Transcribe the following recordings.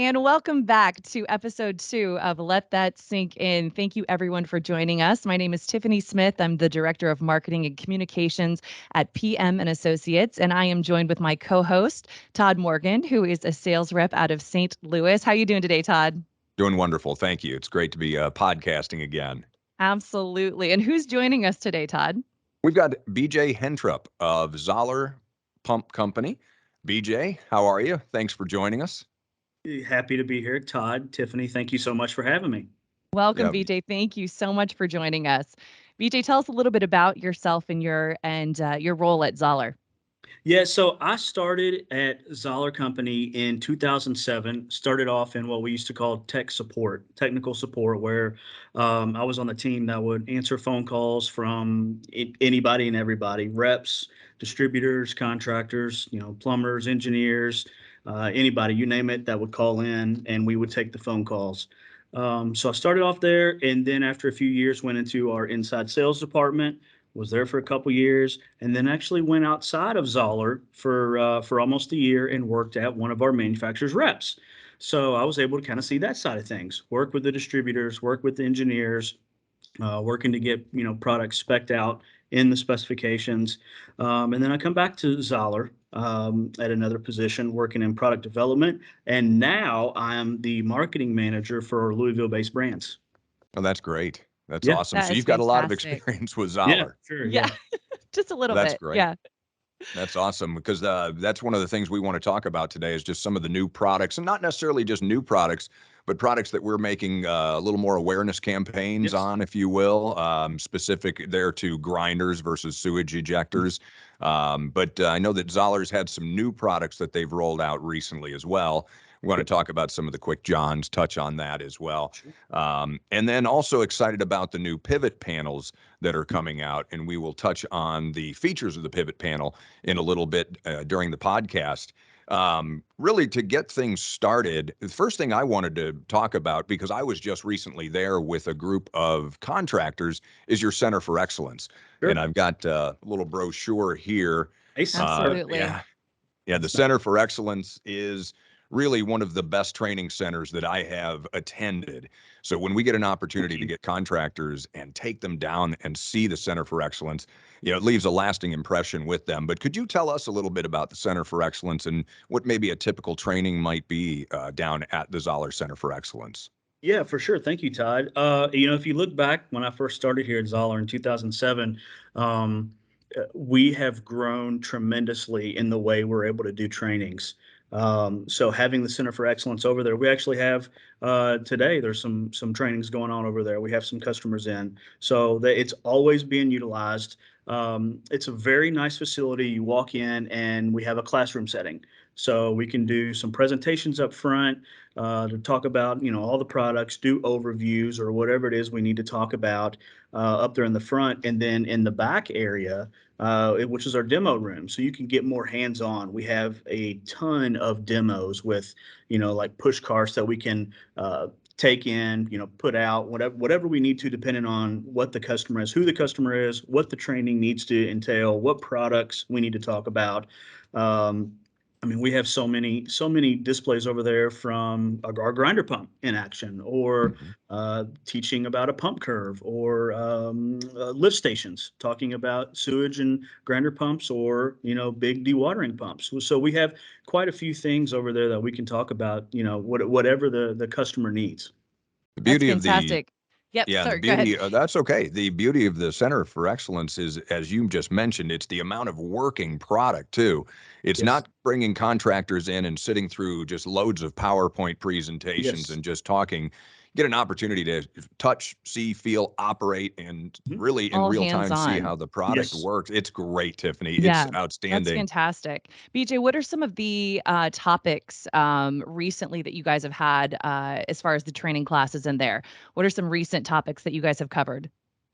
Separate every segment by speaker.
Speaker 1: And welcome back to episode 2 of Let That Sink In. Thank you, everyone, for joining us. My name is Tiffany Smith. I'm the Director of Marketing and Communications at PM and Associates, and I am joined with my co-host, Todd Morgan, who is a sales rep out of St. Louis. How are you doing today, Todd?
Speaker 2: Doing wonderful. Thank you. It's great to be podcasting again.
Speaker 1: Absolutely. And who's joining us today, Todd?
Speaker 2: We've got BJ Hentrup of Zoller Pump Company. BJ, how are you? Thanks for joining us.
Speaker 3: Happy to be here. Todd, Tiffany, thank you so much for having me.
Speaker 1: Welcome,
Speaker 2: Yeah,
Speaker 1: BJ. Thank you so much for joining us. BJ, tell us a little bit about yourself and your role at Zoller.
Speaker 3: Yeah, so I started at Zoller Company in 2007. Started off in what we used to call technical support, where I was on the team that would answer phone calls from anybody and everybody, reps, distributors, contractors, plumbers, engineers, anybody, you name it, that would call in, and we would take the phone calls. So I started off there, and then after a few years, went into our inside sales department. Was there for a couple years, and then actually went outside of Zoller for almost a year and worked at one of our manufacturers' reps. So I was able to kind of see that side of things, work with the distributors, work with the engineers, working to get products spec'd out in the specifications, and then I come back to Zoller at another position, working in product development, and now I am the marketing manager for Louisville-based brands.
Speaker 2: Oh, that's great. That's
Speaker 3: Yeah,
Speaker 2: awesome.
Speaker 1: That
Speaker 2: So
Speaker 1: is
Speaker 2: you've got a lot of
Speaker 1: fantastic.
Speaker 2: experience with
Speaker 3: yeah,
Speaker 2: Zoller.
Speaker 3: sure,
Speaker 1: Yeah,
Speaker 3: yeah.
Speaker 1: just a little
Speaker 2: That's
Speaker 1: bit.
Speaker 2: great.
Speaker 1: Yeah.
Speaker 2: That's awesome because that's one of the things we want to talk about today is just some of the new products, and not necessarily just new products, but products that we're making a little more awareness campaigns
Speaker 3: Yes.
Speaker 2: on, if you will, specific there to grinders versus sewage ejectors. But I know that Zoller's had some new products that they've rolled out recently as well. We want to talk about some of the quick Johns, touch on that as well. And then also excited about the new pivot panels that are coming out, and we will touch on the features of the pivot panel in a little bit during the podcast. Really, to get things started, the first thing I wanted to talk about, because I was just recently there with a group of contractors, is your Center for Excellence. And
Speaker 3: Sure.
Speaker 2: I've got a little brochure here.
Speaker 3: Nice.
Speaker 1: Absolutely.
Speaker 2: Yeah, yeah, the
Speaker 3: That's nice.
Speaker 2: Center for Excellence is really one of the best training centers that I have attended. So when we get an opportunity to get contractors and take them down and see the Center for Excellence, it leaves a lasting impression with them. But could you tell us a little bit about the Center for Excellence and what maybe a typical training might be down at the Zoller Center for Excellence?
Speaker 3: Yeah, for sure. Thank you, Todd. If you look back when I first started here at Zoller in 2007, we have grown tremendously in the way we're able to do trainings. So having the Center for Excellence over there, we actually have today. There's some trainings going on over there. We have some customers in, so that it's always being utilized. It's a very nice facility. You walk in, and we have a classroom setting, so we can do some presentations up front to talk about all the products, do overviews or whatever it is we need to talk about up there in the front, and then in the back area, which is our demo room, so you can get more hands-on. We have a ton of demos with like push carts that we can take in, put out, whatever we need to, depending on what the customer is, who the customer is, what the training needs to entail, what products we need to talk about. We have so many displays over there, from our grinder pump in action, or
Speaker 2: Mhm.
Speaker 3: teaching about a pump curve, or lift stations talking about sewage and grinder pumps, or big dewatering pumps. So we have quite a few things over there that we can talk about. Whatever the customer needs.
Speaker 2: The
Speaker 1: That's
Speaker 2: beauty of the
Speaker 1: fantastic. Yep.
Speaker 2: Yeah, the
Speaker 1: Sorry, go ahead.
Speaker 2: beauty, that's okay. The beauty of the Center for Excellence is, as you just mentioned, it's the amount of working product too. It's
Speaker 3: Yes.
Speaker 2: not bringing contractors in and sitting through just loads of PowerPoint presentations
Speaker 3: Yes.
Speaker 2: and just talking. Get an opportunity to touch, see, feel, operate, and
Speaker 3: Mhm.
Speaker 2: really in
Speaker 1: All
Speaker 2: real
Speaker 1: hands
Speaker 2: time see
Speaker 1: on.
Speaker 2: how the product
Speaker 3: Yes.
Speaker 2: works. It's great, Tiffany. It's
Speaker 1: Yeah, that's
Speaker 2: outstanding.
Speaker 1: fantastic. BJ, what are some of the topics recently that you guys have had as far as the training classes in there? What are some recent topics that you guys have covered?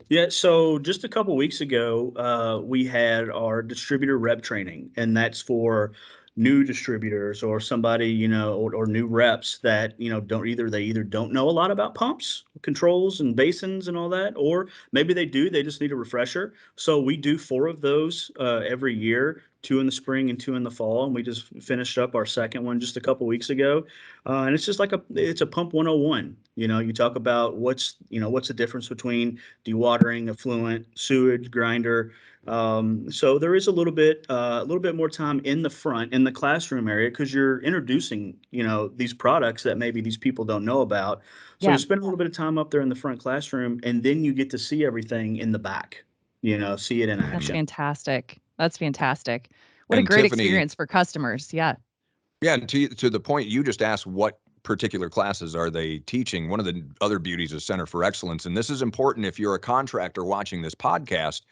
Speaker 3: Yeah, so just a couple weeks ago, we had our distributor rep training, and that's for new distributors or somebody, or new reps that, they either don't know a lot about pumps, controls, and basins and all that, or maybe they do, they just need a refresher. So we do 4 of those every year two in the spring and two in the fall, and we just finished up our second one just a couple weeks ago. And it's just like it's a pump 101. You talk about what's the difference between dewatering, effluent, sewage, grinder. So there is a little bit more time in the front in the classroom area because you're introducing, these products that maybe these people don't know about. So
Speaker 1: Yeah,
Speaker 3: you spend a little bit of time up there in the front classroom, and then you get to see everything in the back, see it in
Speaker 1: that's
Speaker 3: action.
Speaker 1: fantastic. That's fantastic. What a
Speaker 2: And
Speaker 1: great
Speaker 2: Tiffany,
Speaker 1: experience for customers. Yeah.
Speaker 2: yeah, and to the point you just asked, what particular classes are they teaching? One of the other beauties of Center for Excellence, and this is important if you're a contractor watching this podcast,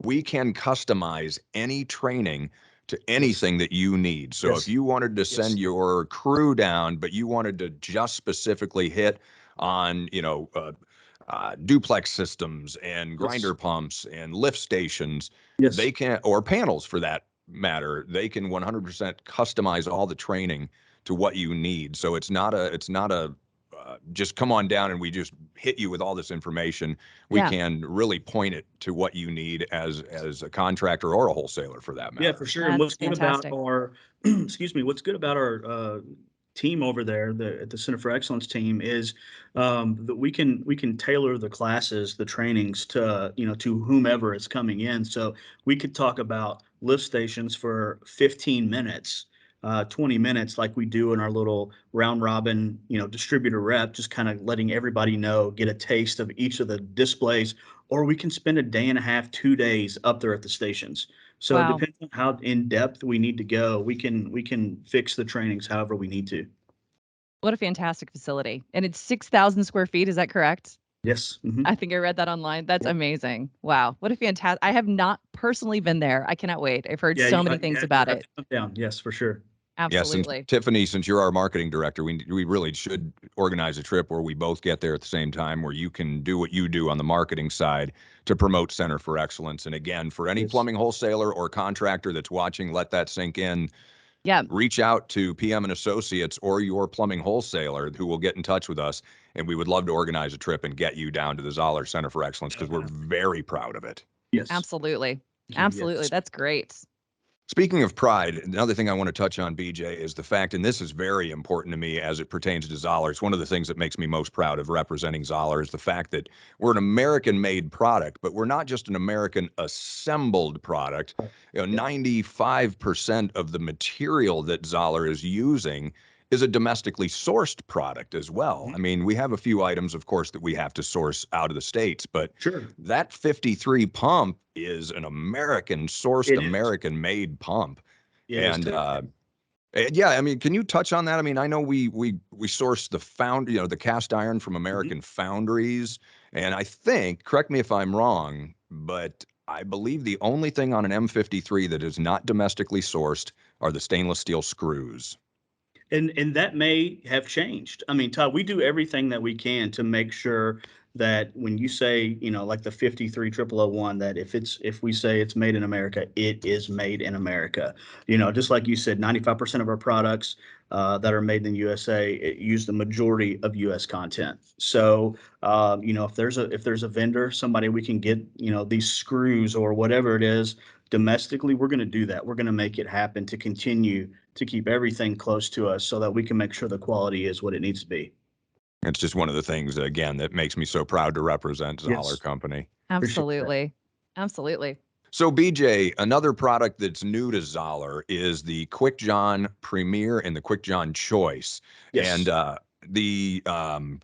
Speaker 2: we can customize any training to
Speaker 3: Yes.
Speaker 2: anything that you need. So if
Speaker 3: Yes.
Speaker 2: you wanted to
Speaker 3: Yes.
Speaker 2: send your crew down, but you wanted to just specifically hit on, duplex systems and
Speaker 3: Yes.
Speaker 2: grinder pumps and lift stations,
Speaker 3: Yes.
Speaker 2: they can, or panels for that matter, they can 100% customize all the training to what you need. So it's not a just come on down and we just hit you with all this information. We
Speaker 1: Yeah.
Speaker 2: can really point it to what you need as a contractor or a wholesaler for that
Speaker 3: Yeah, for
Speaker 2: matter.
Speaker 3: sure. And
Speaker 1: That's
Speaker 3: what's good about
Speaker 1: fantastic.
Speaker 3: our, excuse me, what's good about our team over there, at the Center for Excellence team, is that we can tailor the classes, the trainings to whomever is coming in. So we could talk about lift stations for 15 minutes, 20 minutes, like we do in our little round robin, distributor rep, just kind of letting everybody know, get a taste of each of the displays. Or we can spend a day and a half, 2 days up there at the stations. So
Speaker 1: Wow.
Speaker 3: depending on how in depth we need to go, we can fix the trainings however we need to.
Speaker 1: What a fantastic facility. And it's 6,000 square feet. Is that correct?
Speaker 3: Yes.
Speaker 1: I think I read that online. That's
Speaker 3: Yep.
Speaker 1: amazing. Wow. What a fantastic. I have not personally been there. I cannot wait. I've heard
Speaker 3: Yeah,
Speaker 1: so many
Speaker 3: you
Speaker 1: things
Speaker 3: you
Speaker 1: about
Speaker 3: have to
Speaker 1: it.
Speaker 3: come down. Yes, for sure.
Speaker 2: Yeah, since
Speaker 1: Absolutely.
Speaker 2: Tiffany, since you're our marketing director, we really should organize a trip where we both get there at the same time, where you can do what you do on the marketing side to promote Center for Excellence. And again, for any
Speaker 3: Yes.
Speaker 2: plumbing wholesaler or contractor that's watching, let that sink in.
Speaker 1: Yeah.
Speaker 2: Reach out to PM and Associates or your plumbing wholesaler who will get in touch with us, and we would love to organize a trip and get you down to the Zoller Center for Excellence because we're very proud of it.
Speaker 3: Yes.
Speaker 1: Absolutely.
Speaker 3: Thank you.
Speaker 1: Absolutely.
Speaker 3: Yes.
Speaker 1: That's great.
Speaker 2: Speaking of pride, another thing I want to touch on, BJ, is the fact, and this is very important to me as it pertains to Zoller. It's one of the things that makes me most proud of representing Zoller is the fact that we're an American-made product, but we're not just an American assembled product.
Speaker 3: Yep.
Speaker 2: 95% of the material that Zoller is using is a domestically sourced product as well. I
Speaker 3: Mhm.
Speaker 2: mean, we have a few items, of course, that we have to source out of the States, but
Speaker 3: Sure.
Speaker 2: that 53 pump is an American sourced,
Speaker 3: It is.
Speaker 2: American made pump.
Speaker 3: It is.
Speaker 2: And yeah, I mean, can you touch on that? I mean, I know we source the the cast iron from
Speaker 3: Mhm.
Speaker 2: American foundries, and I think, correct me if I'm wrong, but I believe the only thing on an M53 that is not domestically sourced are the stainless steel screws.
Speaker 3: And that may have changed. I mean, Todd, we do everything that we can to make sure that when you say, like the 530001, that if we say it's made in America, it is made in America. Just like you said, 95% of our products that are made in the USA use the majority of US content. So, if there's a vendor, somebody we can get, these screws or whatever it is domestically, we're going to do that. We're going to make it happen to continue to keep everything close to us so that we can make sure the quality is what it needs to be.
Speaker 2: It's just one of the things, again, that makes me so proud to represent Zoller
Speaker 3: Yes,
Speaker 2: Company.
Speaker 3: appreciate that.
Speaker 1: Absolutely. Absolutely.
Speaker 2: So, BJ, another product that's new to Zoller is the Quick John Premier and the Quick John Choice. And
Speaker 3: Yes.
Speaker 2: the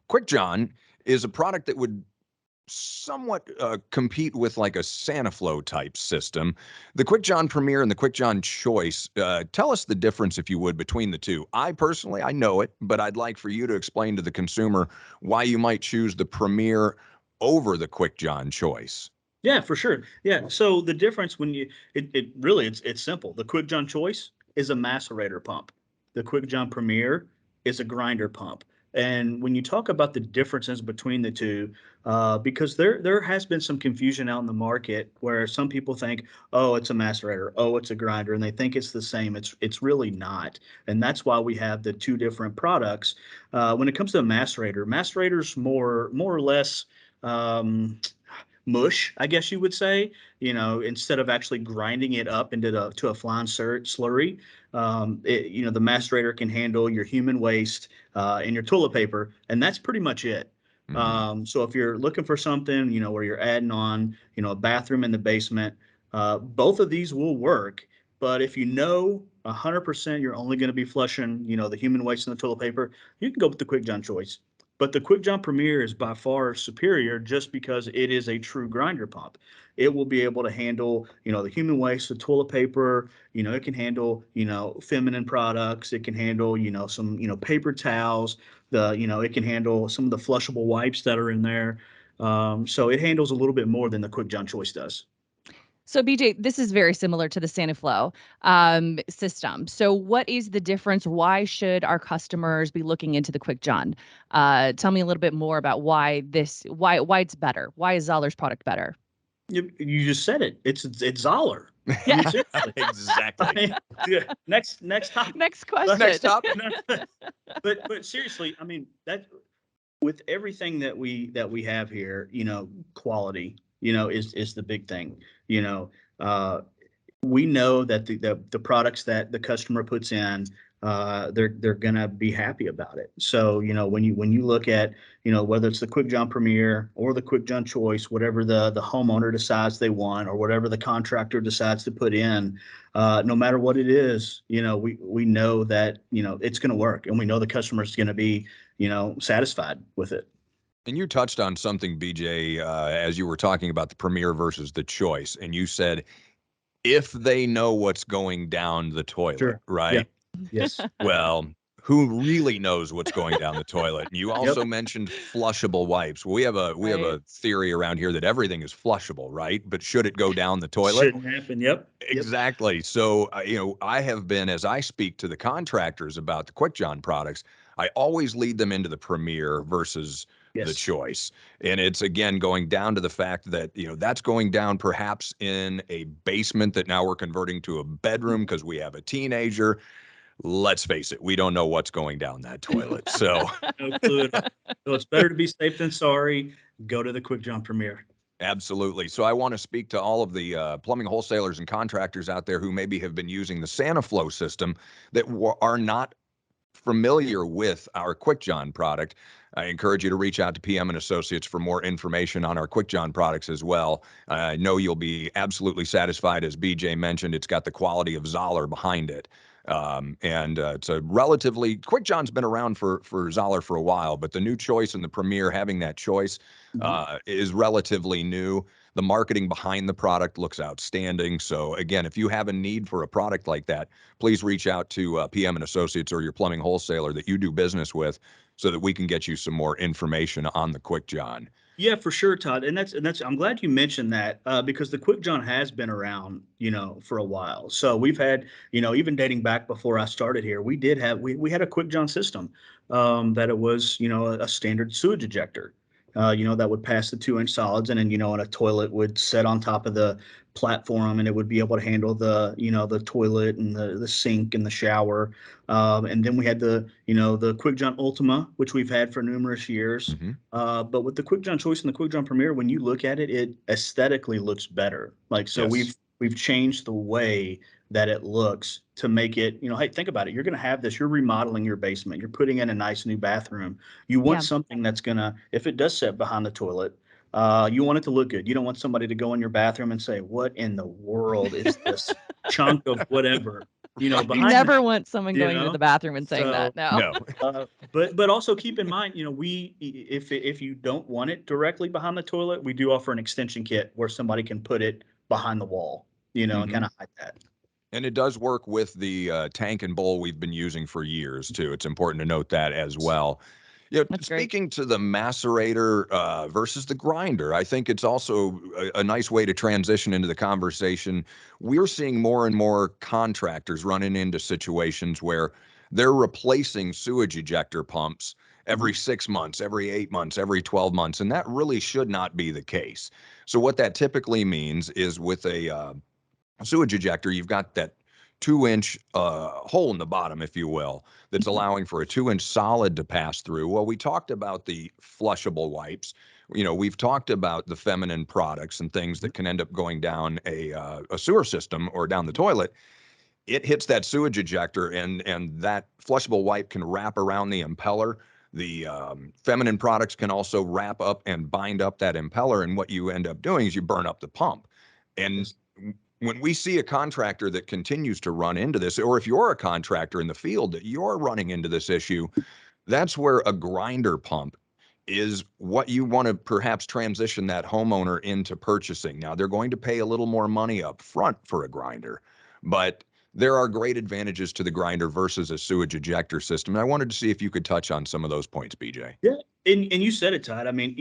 Speaker 2: Quick John is a product that would somewhat compete with like a SaniFlow type system. The Quick John Premier and the Quick John Choice, tell us the difference, if you would, between the two. I personally, I know it, but I'd like for you to explain to the consumer why you might choose the Premier over the Quick John Choice.
Speaker 3: Yeah, for sure. Yeah. So the difference when it really, it's simple. The Quick John Choice is a macerator pump. The Quick John Premier is a grinder pump. And when you talk about the differences between the two, because there has been some confusion out in the market where some people think, oh, it's a macerator, oh, it's a grinder, and they think it's the same. It's really not, and that's why we have the two different products. When it comes to a macerator, macerators more or less. Um, mush, I guess you would say. Instead of actually grinding it up to a fine slurry, the macerator can handle your human waste and your toilet paper, and that's pretty much it. So if you're looking for something, where you're adding on, a bathroom in the basement, both of these will work. But if 100% you're only going to be flushing, the human waste and the toilet paper, you can go with the Quick John choice. But the Quick John Premier is by far superior just because it is a true grinder pump. It will be able to handle, the human waste, the toilet paper, it can handle, feminine products. It can handle, some, paper towels. It can handle some of the flushable wipes that are in there. So it handles a little bit more than the Quick John choice does.
Speaker 1: So BJ, this is very similar to the Saniflow system. So what is the difference? Why should our customers be looking into the Quick John? Tell me a little bit more about why it's better. Why is Zoller's product better?
Speaker 3: You just said it. It's Zoller.
Speaker 1: Yeah.
Speaker 2: Exactly.
Speaker 3: I mean, yeah. Next topic.
Speaker 1: Next question.
Speaker 2: Next topic.
Speaker 3: But seriously, I mean, that with everything that we have here, quality, is the big thing. We know that the products that the customer puts in, they're gonna be happy about it. So when you look at whether it's the Quick John Premier or the Quick John Choice, whatever the homeowner decides they want, or whatever the contractor decides to put in, no matter what it is, we know that it's gonna work, and we know the customer's gonna be satisfied with it.
Speaker 2: And you touched on something, BJ, as you were talking about the Premier versus the Choice, and you said if they know what's going down the toilet,
Speaker 3: Sure.
Speaker 2: right?
Speaker 3: Yeah. Yes.
Speaker 2: Well, who really knows what's going down the toilet? And you also
Speaker 3: Yep.
Speaker 2: mentioned flushable wipes. We have a
Speaker 1: Right.
Speaker 2: theory around here that everything is flushable, right? But should it go down the toilet?
Speaker 3: Shouldn't happen. Yep.
Speaker 2: Exactly. So, I have been, as I speak to the contractors about the Quick John products, I always lead them into the Premier versus the
Speaker 3: Yes.
Speaker 2: Choice. And it's, again, going down to the fact that, that's going down perhaps in a basement that now we're converting to a bedroom because we have a teenager. Let's face it, we don't know what's going down that toilet. So
Speaker 3: No clue at all. So it's better to be safe than sorry. Go to the Quick John Premier.
Speaker 2: absolutely. So I want to speak to all of the plumbing wholesalers and contractors out there who maybe have been using the Saniflow system that are not familiar with our Quick John product. I encourage you to reach out to PM and Associates for more information on our Quick John products as well. I know you'll be absolutely satisfied. As BJ mentioned, it's got the quality of Zoller behind it. And it's a relatively, Quick John's been around for Zoller for a while, but the new Choice and the Premier, having that choice is relatively new. The marketing behind the product looks outstanding. So again, if you have a need for a product like that, please reach out to PM and Associates or your plumbing wholesaler that you do business with, so that we can get you some more information on the Quick John.
Speaker 3: Yeah, for sure, Todd. And that's I'm glad you mentioned that because the Quick John has been around, for a while. So we've had, even dating back before I started here, we had a Quick John system that it was, a standard sewage ejector. That would pass the 2-inch solids, and then, and a toilet would set on top of the platform, and it would be able to handle the toilet and the sink and the shower. And then we had the Quick John Ultima, which we've had for numerous years. But with the Quick John Choice and the Quick John Premier, when you look at it, it aesthetically looks better. Like, so
Speaker 2: Yes.
Speaker 3: we've changed the way that it looks to make it, hey, think about it. You're going to have this, you're remodeling your basement. You're putting in a nice new bathroom. You want
Speaker 1: Yeah.
Speaker 3: something that's going to, if it does sit behind the toilet, you want it to look good. You don't want somebody to go in your bathroom and say, what in the world is this chunk of whatever,
Speaker 1: You
Speaker 3: behind
Speaker 1: never
Speaker 3: that,
Speaker 1: want someone going into the bathroom and saying
Speaker 3: So,
Speaker 1: that. No.
Speaker 2: No.
Speaker 3: but also keep in mind, if you don't want it directly behind the toilet, we do offer an extension kit where somebody can put it behind the wall, and kind of hide that.
Speaker 2: And it does work with the tank and bowl we've been using for years too. It's important to note that as well.
Speaker 1: That's great.
Speaker 2: Speaking to the macerator versus the grinder, I think it's also a nice way to transition into the conversation. We're seeing more and more contractors running into situations where they're replacing sewage ejector pumps every 6 months, every 8 months, every 12 months, and that really should not be the case. So what that typically means is with a sewage ejector, you've got that 2-inch hole in the bottom, if you will, that's allowing for a 2-inch solid to pass through. Well, we talked about the flushable wipes, we've talked about the feminine products and things that can end up going down a sewer system or down the toilet. It hits that sewage ejector, and that flushable wipe can wrap around the impeller. The feminine products can also wrap up and bind up that impeller, and what you end up doing is you burn up the pump. And
Speaker 3: Yes.
Speaker 2: when we see a contractor that continues to run into this, or if you're a contractor in the field that you're running into this issue, that's where a grinder pump is what you want to perhaps transition that homeowner into purchasing. Now, they're going to pay a little more money up front for a grinder, but there are great advantages to the grinder versus a sewage ejector system. And I wanted to see if you could touch on some of those points, BJ.
Speaker 3: Yeah, and you said it, Todd. I mean,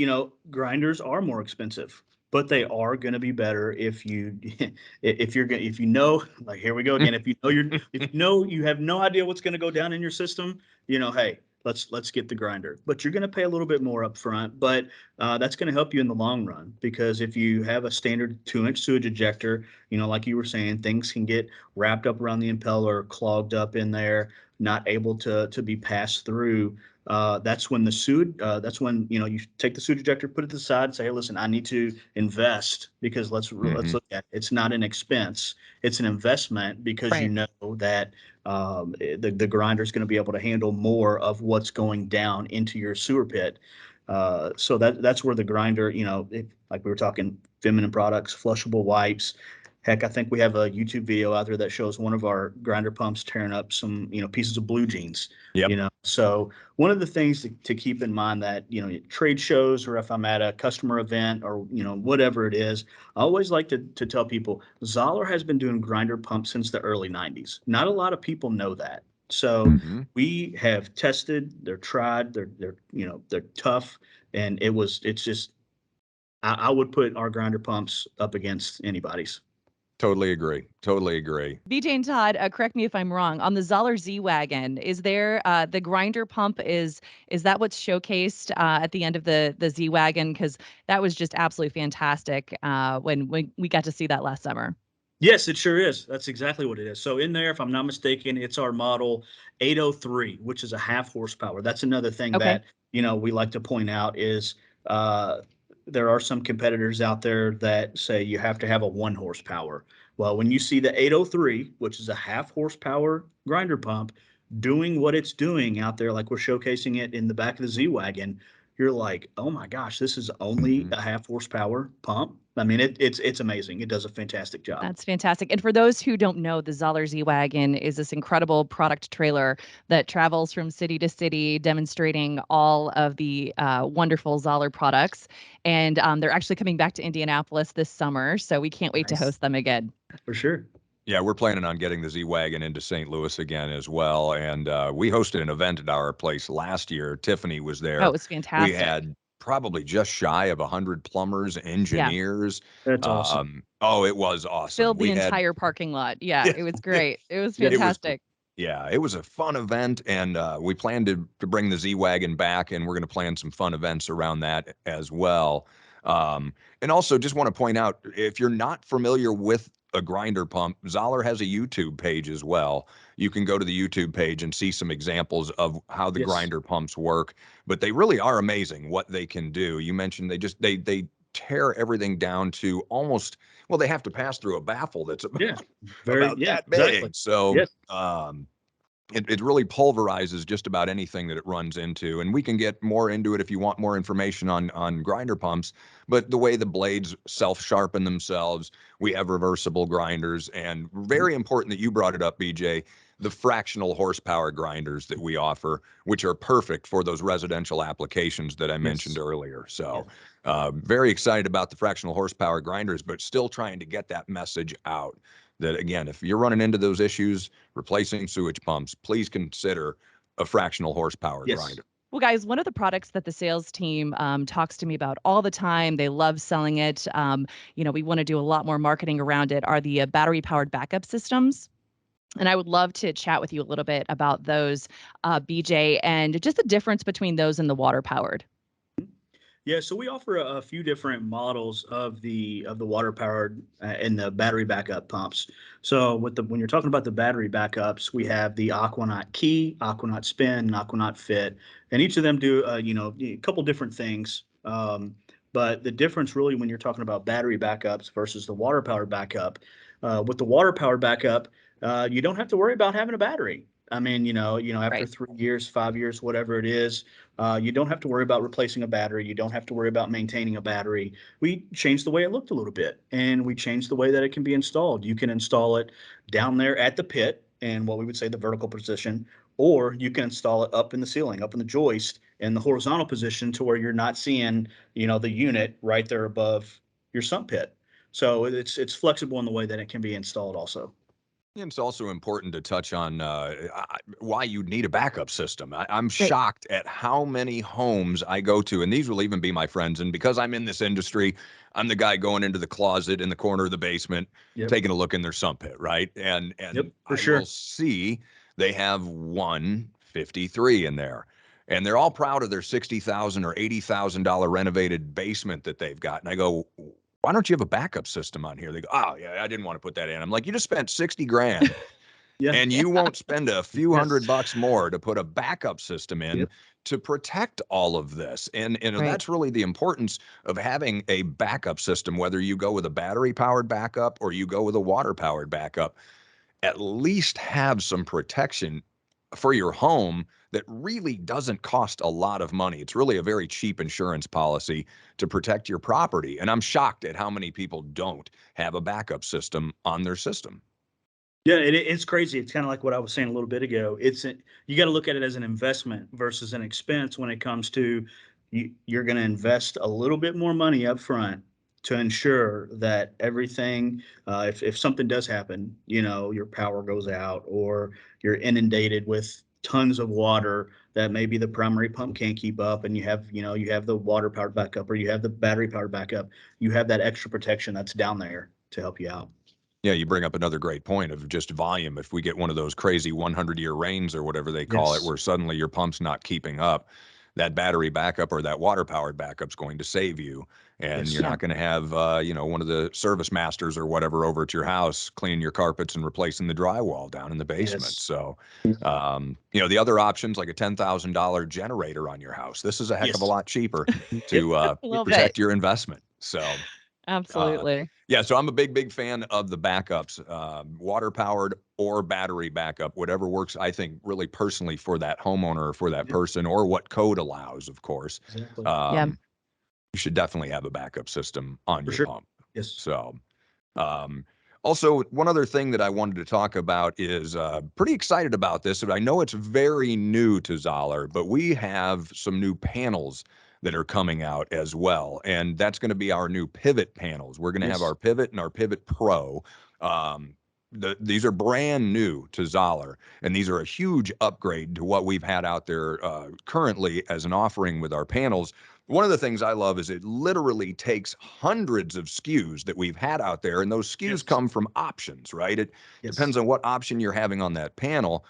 Speaker 3: grinders are more expensive, but they are going to be better if you if you're going if you know, like, here we go again. If you know you have no idea what's going to go down in your system, hey, let's get the grinder. But you're going to pay a little bit more up front, but that's going to help you in the long run, because if you have a standard 2-inch sewage ejector, like you were saying, things can get wrapped up around the impeller, clogged up in there, not able to be passed through. That's when you take the sewage ejector, put it to the side, and say, hey, listen, I need to invest, because let's
Speaker 2: Mhm.
Speaker 3: look at it. It's not an expense, it's an investment, because
Speaker 1: Right.
Speaker 3: that the grinder is going to be able to handle more of what's going down into your sewer pit. So that's where the grinder, like we were talking, feminine products, flushable wipes. Heck, I think we have a YouTube video out there that shows one of our grinder pumps tearing up some, pieces of blue jeans.
Speaker 2: Yep.
Speaker 3: So one of the things to keep in mind, that, trade shows, or if I'm at a customer event, or, whatever it is, I always like to tell people Zoller has been doing grinder pumps since the early 90s. Not a lot of people know that. So
Speaker 2: Mhm.
Speaker 3: we have tested, they're tried, they're tough. And it's just, I would put our grinder pumps up against anybody's.
Speaker 2: Totally agree. Totally agree.
Speaker 1: BJ and Todd, correct me if I'm wrong. On the Zoller Z Wagon, is there the grinder pump? Is that what's showcased at the end of the Z Wagon? Because that was just absolutely fantastic when we got to see that last summer.
Speaker 3: Yes, it sure is. That's exactly what it is. So in there, if I'm not mistaken, it's our model 803, which is a half horsepower. That's another thing
Speaker 1: Okay.
Speaker 3: that, we like to point out is, uh, there are some competitors out there that say you have to have a 1 horsepower. Well, when you see the 803, which is a half horsepower grinder pump, doing what it's doing out there, like we're showcasing it in the back of the Z Wagon, you're like, oh my gosh, this is only
Speaker 2: Mhm.
Speaker 3: a half horsepower pump. I mean, it's amazing. It does a fantastic job.
Speaker 1: That's fantastic. And for those who don't know, the Zoller Z-Wagon is this incredible product trailer that travels from city to city, demonstrating all of the wonderful Zoller products. And they're actually coming back to Indianapolis this summer, so we can't wait to
Speaker 3: Nice.
Speaker 1: host them again.
Speaker 3: For sure.
Speaker 2: Yeah, we're planning on getting the Z-Wagon into St. Louis again as well. And we hosted an event at our place last year. Tiffany was
Speaker 1: Oh, it
Speaker 2: there.
Speaker 1: was
Speaker 2: We
Speaker 1: fantastic.
Speaker 2: had probably just shy of 100 plumbers,
Speaker 1: Yeah,
Speaker 2: engineers.
Speaker 3: That's awesome.
Speaker 2: Oh, it was awesome.
Speaker 1: filled the
Speaker 2: We had,
Speaker 1: entire parking lot. Yeah,
Speaker 2: yeah,
Speaker 1: it was great. It was
Speaker 2: it
Speaker 3: Yes.
Speaker 2: was,
Speaker 1: fantastic.
Speaker 2: yeah, it was a fun event. And we plan to bring the Z-Wagon back, and we're going to plan some fun events around that as well. And also, just want to point out, if you're not familiar with a grinder pump, Zoller has a YouTube page as well. You can go to the YouTube page and see some examples of how the
Speaker 3: Yes.
Speaker 2: grinder pumps work, but they really are amazing what they can do. You mentioned they tear everything down to almost, well, they have to pass through a baffle that's
Speaker 3: Yeah. Very,
Speaker 2: about
Speaker 3: yeah,
Speaker 2: that
Speaker 3: exactly.
Speaker 2: big. So,
Speaker 3: Yes.
Speaker 2: it really pulverizes just about anything that it runs into. And we can get more into it if you want more information on grinder pumps. But the way the blades self-sharpen themselves, we have reversible grinders, and
Speaker 3: Mhm.
Speaker 2: very important that you brought it up, BJ, the fractional horsepower grinders that we offer, which are perfect for those residential applications that I mentioned
Speaker 3: Yes.
Speaker 2: earlier.
Speaker 3: Yeah.
Speaker 2: So very excited about the fractional horsepower grinders, but still trying to get that message out that, again, if you're running into those issues, replacing sewage pumps, please consider a fractional horsepower
Speaker 3: Yes.
Speaker 2: grinder.
Speaker 1: Well, guys, one of the products that the sales team talks to me about all the time, they love selling it. We want to do a lot more marketing around it, are the battery powered backup systems. And I would love to chat with you a little bit about those, BJ, and just the difference between those and the water powered.
Speaker 3: Yeah, so we offer a few different models of the water powered and the battery backup pumps. So when you're talking about the battery backups, we have the Aquanaut Key, Aquanaut Spin, and Aquanaut Fit, and each of them do a couple different things. But the difference really when you're talking about battery backups versus the water powered backup, with the water powered backup, you don't have to worry about having a battery. I mean, after
Speaker 1: Right.
Speaker 3: 3 years, 5 years, whatever it is, you don't have to worry about replacing a battery. You don't have to worry about maintaining a battery. We changed the way it looked a little bit, and we changed the way that it can be installed. You can install it down there at the pit in what we would say the vertical position, or you can install it up in the ceiling, up in the joist in the horizontal position to where you're not seeing, the unit right there above your sump pit. So it's flexible in the way that it can be installed also.
Speaker 2: And it's also important to touch on why you need a backup system. I'm
Speaker 1: Right.
Speaker 2: shocked at how many homes I go to, and these will even be my friends. And because I'm in this industry, I'm the guy going into the closet in the corner of the basement,
Speaker 3: Yep.
Speaker 2: taking a look in their sump pit, right? And
Speaker 3: Yep. For
Speaker 2: I will
Speaker 3: sure.
Speaker 2: see they have 153 in there. And they're all proud of their $60,000 or $80,000 renovated basement that they've got. And I go, why don't you have a backup system on here? They go, oh yeah, I didn't want to put that in. I'm like, you just spent 60 grand
Speaker 3: Yeah.
Speaker 2: and you won't spend a few
Speaker 3: Yes.
Speaker 2: $100 more to put a backup system in
Speaker 3: Yep.
Speaker 2: to protect all of this. And
Speaker 1: Right.
Speaker 2: that's really the importance of having a backup system, whether you go with a battery powered backup or you go with a water powered backup, at least have some protection for your home that really doesn't cost a lot of money. It's really a very cheap insurance policy to protect your property. And I'm shocked at how many people don't have a backup system on their system.
Speaker 3: Yeah, it's crazy. It's kind of like what I was saying a little bit ago. You got to look at it as an investment versus an expense when it comes to you're going to invest a little bit more money up front to ensure that everything, if something does happen, your power goes out or you're inundated with tons of water that maybe the primary pump can't keep up, and you have the water powered backup or you have the battery powered backup, you have that extra protection that's down there to help you out.
Speaker 2: Yeah, you bring up another great point of just volume. If we get one of those crazy 100-year rains or whatever they call it,
Speaker 3: Yes.
Speaker 2: where suddenly your pump's not keeping up, that battery backup or that water powered backup's going to save you. And you're
Speaker 3: Yes.
Speaker 1: Yeah.
Speaker 2: not going to have, one of the service masters or whatever over at your house cleaning your carpets and replacing the drywall down in the basement.
Speaker 3: Yes.
Speaker 2: So, the other options like a $10,000 generator on your house, this is a heck of a
Speaker 3: Yes.
Speaker 2: lot cheaper
Speaker 3: Yep.
Speaker 2: to
Speaker 1: Love it.
Speaker 2: protect your investment. So, uh,
Speaker 1: Absolutely.
Speaker 2: yeah, so I'm a big fan of the backups, water powered or battery backup, whatever works. I think really personally for that homeowner or for that
Speaker 3: Yep.
Speaker 2: person, or what code allows, of course.
Speaker 3: Exactly.
Speaker 1: Yeah.
Speaker 2: Um, you should definitely have a backup system on
Speaker 3: For
Speaker 2: your
Speaker 3: sure.
Speaker 2: pump.
Speaker 3: Yes.
Speaker 2: So, um, also, one other thing that I wanted to talk about is pretty excited about this. I know it's very new to Zoller, but we have some new panels that are coming out as well. And that's going to be our new pivot panels. We're going to have
Speaker 3: Yes.
Speaker 2: our pivot and our pivot pro. Um, these are brand new to Zoller, and these are a huge upgrade to what we've had out there currently as an offering with our panels. One of the things I love is it literally takes hundreds of SKUs that we've had out there, and those SKUs
Speaker 3: Yes.
Speaker 2: come from options, right? It
Speaker 3: Yes.
Speaker 2: depends on what option you're having on that panel,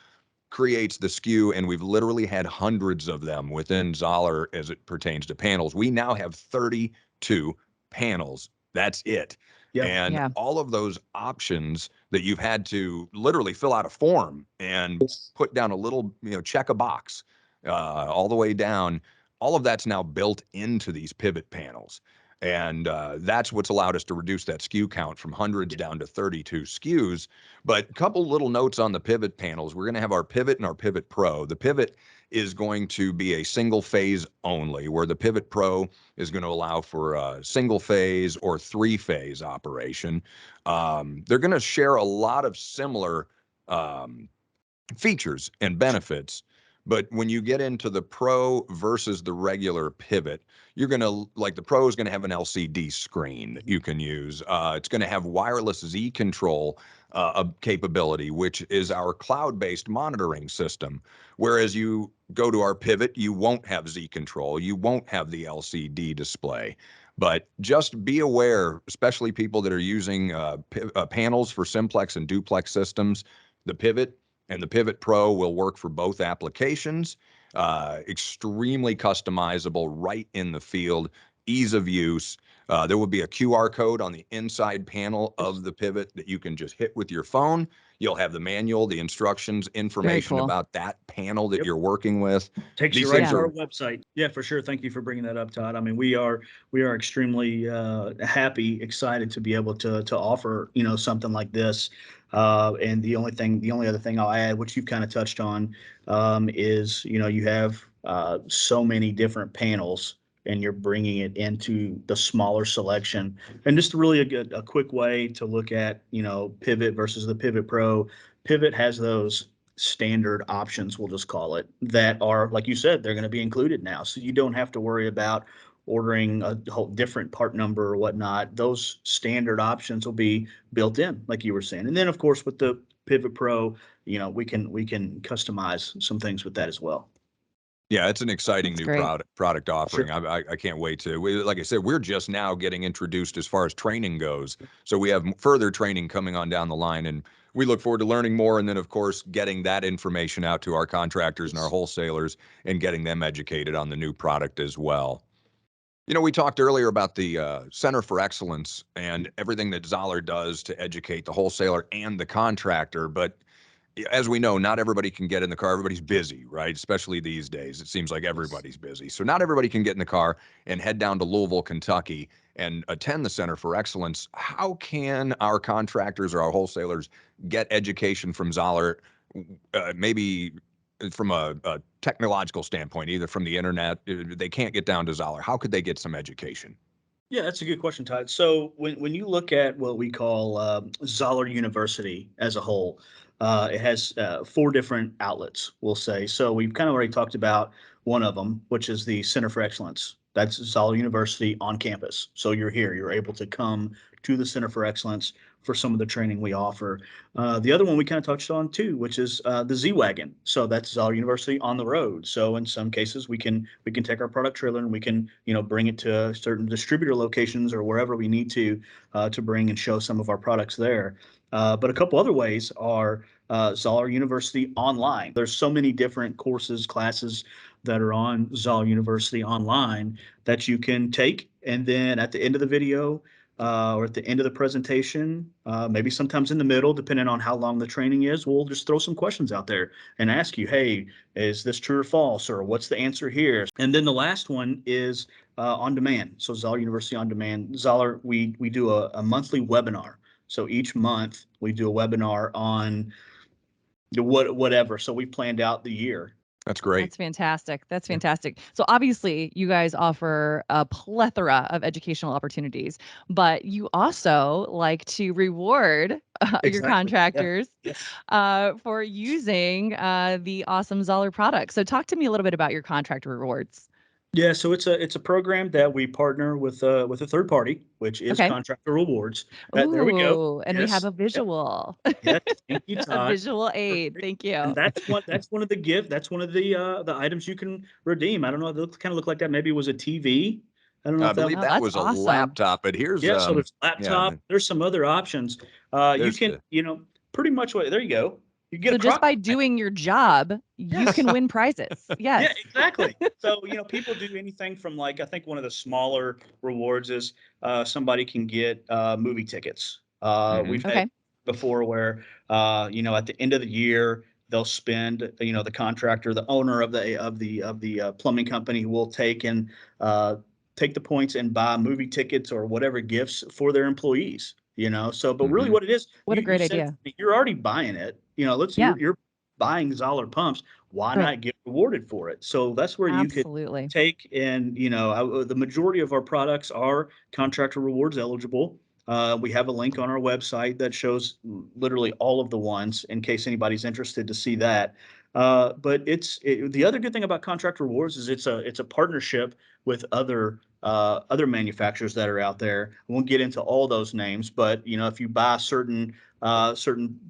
Speaker 2: creates the SKU, and we've literally had hundreds of them within Zoller as it pertains to panels. We now have 32 panels. That's it.
Speaker 3: Yeah.
Speaker 2: And
Speaker 1: Yeah.
Speaker 2: all of those options that you've had to literally fill out a form and put down a little, check a box all the way down. All of that's now built into these pivot panels. And that's what's allowed us to reduce that SKU count from hundreds
Speaker 3: Yeah.
Speaker 2: down to 32 SKUs. But a couple little notes on the pivot panels. We're going to have our pivot and our pivot pro. The pivot is going to be a single phase only, where the pivot pro is going to allow for a single phase or 3-phase operation. They're going to share a lot of similar um, features and benefits. But when you get into the pro versus the regular pivot, you're going to like the pro is going to have an LCD screen that you can use. It's going to have wireless Z control capability, which is our cloud-based monitoring system. Whereas you go to our pivot, you won't have Z control, you won't have the LCD display. But just be aware, especially people that are using panels for simplex and duplex systems, the pivot and the Pivot Pro will work for both applications. Extremely customizable, right in the field, ease of use. There will be a QR code on the inside panel of the pivot that you can just hit with your phone. You'll have the manual, the instructions,
Speaker 1: Very
Speaker 2: information
Speaker 1: cool.
Speaker 2: about that panel that
Speaker 3: Yep.
Speaker 2: you're working with.
Speaker 3: Takes you
Speaker 2: These
Speaker 3: right
Speaker 2: things
Speaker 3: to our
Speaker 2: are,
Speaker 3: website. Yeah, for sure. Thank you for bringing that up, Todd. I mean, we are extremely happy, excited to be able to offer something like this. And the only other thing I'll add, which you've kind of touched on, is you have so many different panels, and you're bringing it into the smaller selection. And just really a quick way to look at Pivot versus the Pivot Pro. Pivot has those standard options, we'll just call it, that are, like you said, they're going to be included now. So you don't have to worry about ordering a whole different part number or whatnot. Those standard options will be built in, like you were saying. And then, of course, with the Pivot Pro, we can customize some things with that as well.
Speaker 2: yeah, it's an exciting
Speaker 1: That's
Speaker 2: new
Speaker 1: great.
Speaker 2: product offering.
Speaker 3: Sure.
Speaker 2: I can't wait to. Like I said, we're just now getting introduced as far as training goes. So we have further training coming on down the line, and we look forward to learning more. And then, of course, getting that information out to our contractors and our wholesalers and getting them educated on the new product as well. We talked earlier about the Center for Excellence and everything that Zoller does to educate the wholesaler and the contractor, but as we know, not everybody can get in the car. Everybody's busy, right? Especially these days. It seems like everybody's busy. So not everybody can get in the car and head down to Louisville, Kentucky and attend the Center for Excellence. How can our contractors or our wholesalers get education from Zoller, maybe from a technological standpoint, either from the internet? They can't get down to Zoller. How could they get some education?
Speaker 3: Yeah, that's a good question, Todd. So when you look at what we call Zoller University as a whole, it has four different outlets, we'll say. So we've kind of already talked about one of them, which is the Center for Excellence. That's Zoller University on campus. So you're here, you're able to come to the Center for Excellence for some of the training we offer. The other one we kind of touched on too, which is the Z Wagon. So that's Zoller University on the road. So in some cases, we can take our product trailer and we can bring it to certain distributor locations or wherever we need to bring and show some of our products there. But a couple other ways are Zoller University online. There's so many different courses, classes that are on Zoller University online that you can take, and then at the end of the video or at the end of the presentation, maybe sometimes in the middle, depending on how long the training is, we'll just throw some questions out there and ask you, hey, is this true or false, or what's the answer here? And then the last one is on demand. So Zoller University on demand. Zoller, we do a monthly webinar. So each month we do a webinar on whatever. So we planned out the year.
Speaker 2: That's great.
Speaker 1: That's fantastic. That's
Speaker 3: Yeah.
Speaker 1: fantastic. So obviously, you guys offer a plethora of educational opportunities, but you also like to reward your
Speaker 3: Exactly. Yeah.
Speaker 1: contractors
Speaker 3: Yes.
Speaker 1: for using the awesome Zoller products. So talk to me a little bit about your Contractor Rewards.
Speaker 3: Yeah, so it's a program that we partner with a third party, which is
Speaker 1: Okay.
Speaker 3: Contractor Rewards. There we go.
Speaker 1: Ooh, and we have
Speaker 3: Yes.
Speaker 1: a
Speaker 3: Yep.
Speaker 1: visual,
Speaker 3: Yes. Thank you,
Speaker 1: a
Speaker 3: Todd.
Speaker 1: visual aid.
Speaker 3: Perfect.
Speaker 1: Thank
Speaker 3: And
Speaker 1: you.
Speaker 3: that's one of the That's one of the items you can redeem. I don't know. They kind of look like that. Maybe it was a TV. I don't know
Speaker 2: I
Speaker 3: if that.
Speaker 2: believe
Speaker 1: Oh,
Speaker 2: that
Speaker 1: that's
Speaker 2: was a
Speaker 1: awesome.
Speaker 2: laptop, but here's
Speaker 3: Yeah. So there's
Speaker 2: yeah,
Speaker 3: laptop. There's some other options. You
Speaker 2: there's
Speaker 3: can
Speaker 2: the
Speaker 3: pretty much what. There you go. You get
Speaker 1: So
Speaker 3: a
Speaker 1: just
Speaker 3: crock
Speaker 1: by
Speaker 3: pot.
Speaker 1: doing your job, you
Speaker 3: Yes.
Speaker 1: can win prizes.
Speaker 3: Yeah,
Speaker 1: Yes.
Speaker 3: exactly. So, people do anything from, like, I think one of the smaller rewards is somebody can get movie tickets. We've
Speaker 2: Mhm.
Speaker 3: had
Speaker 1: Okay.
Speaker 3: before where, at the end of the year, they'll spend, the contractor, the owner of the plumbing company will uh, take the points and buy movie tickets or whatever gifts for their employees. So, but really
Speaker 2: Mhm.
Speaker 3: what it is,
Speaker 1: What a
Speaker 3: you
Speaker 1: great
Speaker 3: said it,
Speaker 1: idea.
Speaker 3: you're already buying it.
Speaker 1: Yeah.
Speaker 3: You're buying Zoller pumps, why
Speaker 1: Right.
Speaker 3: not get rewarded for it? So that's where you could
Speaker 1: Absolutely.
Speaker 3: take, and the majority of our products are Contractor Rewards eligible. We have a link on our website that shows literally all of the ones in case anybody's interested to see that. But the other good thing about Contractor Rewards is it's a partnership with other manufacturers that are out there. I won't get into all those names, but if you buy certain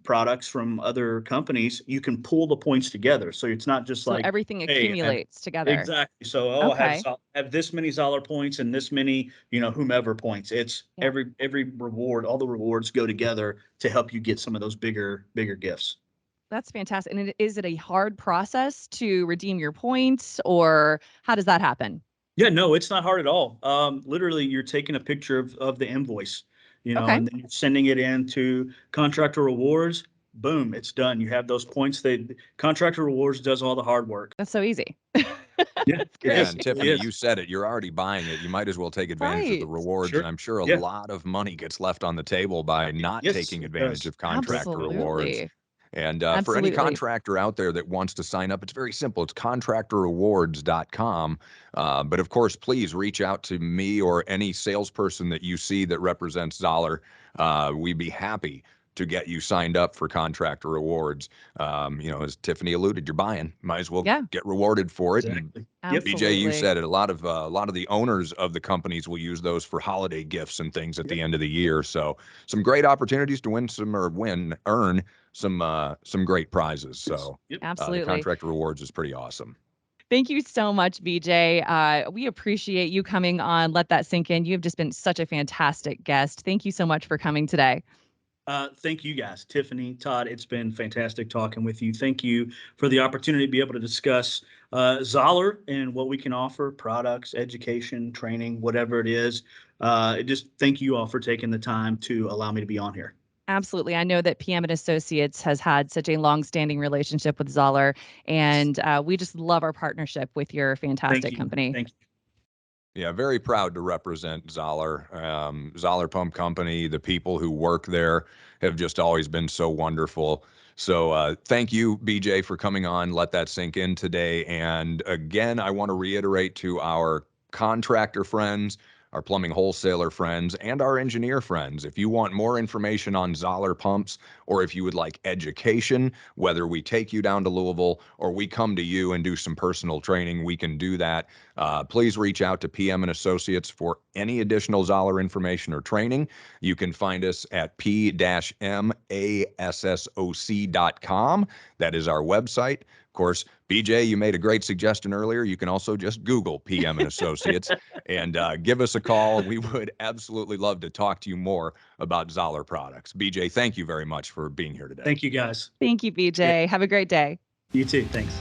Speaker 3: products from other companies, you can pull the points together. So it's not just
Speaker 1: So
Speaker 3: like,
Speaker 1: everything
Speaker 3: hey,
Speaker 1: accumulates together.
Speaker 3: exactly. So, I have
Speaker 1: Okay.
Speaker 3: have this many Zoller points and this many, whomever points. It's
Speaker 1: Yeah.
Speaker 3: every reward, all the rewards go together to help you get some of those bigger gifts.
Speaker 1: That's fantastic. And is it a hard process to redeem your points, or how does that happen?
Speaker 3: Yeah, no, it's not hard at all. Literally, you're taking a picture of the invoice,
Speaker 1: Okay.
Speaker 3: and then you're sending it in to Contractor Rewards. Boom, it's done. You have those points. Contractor Rewards does all the hard work.
Speaker 1: That's so easy.
Speaker 3: Yeah,
Speaker 1: That's
Speaker 3: it
Speaker 2: Yeah,
Speaker 3: is.
Speaker 2: and
Speaker 1: great.
Speaker 3: It really
Speaker 2: Tiffany,
Speaker 3: is.
Speaker 2: you said it. You're already buying it. You might as well take advantage of the
Speaker 1: Right.
Speaker 2: rewards. And
Speaker 3: Sure.
Speaker 2: I'm sure a
Speaker 3: Yeah.
Speaker 2: lot of money gets left on the table by not
Speaker 3: Yes,
Speaker 2: taking
Speaker 3: it
Speaker 2: advantage
Speaker 3: does.
Speaker 2: of
Speaker 3: Correct.
Speaker 2: contractor rewards.
Speaker 1: Absolutely.
Speaker 2: And for any
Speaker 1: Absolutely.
Speaker 2: contractor out there that wants to sign up, it's very simple. It's contractorrewards.com. But of course, please reach out to me or any salesperson that you see that represents Zoller. We'd be happy to get you signed up for Contractor Rewards. As Tiffany alluded, you're buying, might as well
Speaker 1: Yeah.
Speaker 2: get rewarded for it. And
Speaker 3: Exactly. Yep.
Speaker 2: BJ, you
Speaker 1: Absolutely.
Speaker 2: said it. A lot of the owners of the companies will use those for holiday gifts and things at
Speaker 3: Yep.
Speaker 2: the end of the year. So some great opportunities to earn some great prizes.
Speaker 3: Yes.
Speaker 2: So
Speaker 3: Yep.
Speaker 2: the
Speaker 1: Absolutely.
Speaker 2: Contractor Rewards is pretty awesome.
Speaker 1: Thank you so much, BJ. We appreciate you coming on. Let that sink in. You've just been such a fantastic guest. Thank you so much for coming today.
Speaker 3: Thank you guys, Tiffany, Todd. It's been fantastic talking with you. Thank you for the opportunity to be able to discuss Zoller and what we can offer, products, education, training, whatever it is. Just thank you all for taking the time to allow me to be on here.
Speaker 1: Absolutely. I know that PM and Associates has had such a long-standing relationship with Zoller, and we just love our partnership with your
Speaker 3: Thank
Speaker 1: fantastic
Speaker 3: you.
Speaker 1: company.
Speaker 3: Thank you.
Speaker 2: Yeah, very proud to represent Zoller. Zoller Pump Company. The people who work there have just always been so wonderful. So thank you, BJ, for coming on. Let that sink in today. And again, I want to reiterate to our contractor friends, our plumbing wholesaler friends, and our engineer friends, if you want more information on Zoller pumps, or if you would like education, whether we take you down to Louisville or we come to you and do some personal training, we can do that. Please reach out to PM and Associates for any additional Zoller information or training. You can find us at p-massoc.com. That is our website. Of course, BJ, you made a great suggestion earlier. You can also just Google PM and Associates and give us a call. We would absolutely love to talk to you more about Zoller products. BJ, thank you very much for being here today.
Speaker 3: Thank you, guys.
Speaker 1: Thank you,
Speaker 3: Yeah,
Speaker 1: BJ. Have a great day.
Speaker 3: you too. Thanks.